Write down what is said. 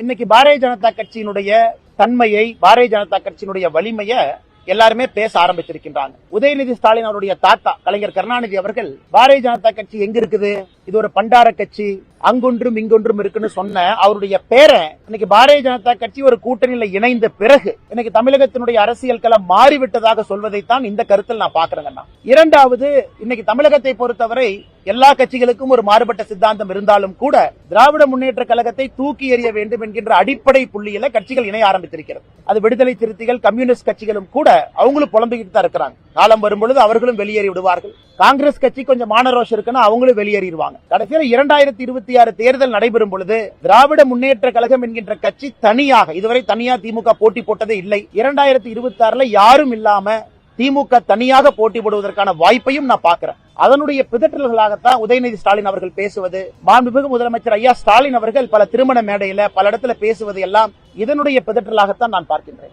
இன்னைக்கு பாரதிய ஜனதா கட்சியினுடைய தன்மையை, பாரதிய ஜனதா கட்சியினுடைய வலிமையை எல்லாருமே பேச ஆரம்பிச்சிருக்கின்றாங்க. உதயநிதி ஸ்டாலின் அவருடைய தாத்தா கலைஞர் கருணாநிதி அவர்கள் பாரதிய ஜனதா கட்சி எங்க இருக்குது, இது ஒரு பண்டார கட்சி, அங்கொன்றும் இங்கொன்றும் இருக்குன்னு சொன்ன அவருடைய பேரன் இன்னைக்கு பாரதிய ஜனதா கட்சி ஒரு கூட்டணியில இணைந்த பிறகு இன்னைக்கு தமிழகத்தினுடைய அரசியல் களம் மாறிவிட்டதாக சொல்வதைத்தான் இந்த கருத்தில் நான் பாக்குறேங்க. இரண்டாவது, இன்னைக்கு தமிழகத்தை பொறுத்தவரை எல்லா கட்சிகளுக்கும் ஒரு மாறுபட்ட சித்தாந்தம் இருந்தாலும் கூட திராவிட முன்னேற்ற கழகத்தை தூக்கி எறிய வேண்டும் என்கின்ற அடிப்படை புள்ளியில கட்சிகள் இணைய ஆரம்பித்திருக்கிறது. அது விடுதலை சிறுத்தைகள், கம்யூனிஸ்ட் கட்சிகளும் கூட அவங்களும் புலம்பிக்கிட்டு தான் இருக்கிறாங்க. காலம் வரும்பொழுது அவர்களும் வெளியேறி விடுவார்கள். காங்கிரஸ் கட்சி கொஞ்சம் மானரோஷம் இருக்குன்னா அவங்களும் வெளியேறிடுவாங்க. கடைசியில் 2026 தேர்தல் நடைபெறும் பொழுது திராவிட முன்னேற்ற கழகம் என்கின்ற கட்சி தனியாக, இதுவரை தனியா திமுக போட்டி போட்டதே இல்லை. 2026 யாரும் இல்லாம திமுக தனியாக போட்டி போடுவதற்கான வாய்ப்பையும் நான் பார்க்கிறேன். அதனுடைய பிதற்றல்களாகத்தான் உதயநிதி ஸ்டாலின் அவர்கள் பேசுவது, மாண்புமிகு முதலமைச்சர் ஐயா ஸ்டாலின் அவர்கள் பல திருமண மேடையில பல இடத்துல பேசுவது எல்லாம் இதனுடைய பிதற்றலாகத்தான் நான் பார்க்கின்றேன்.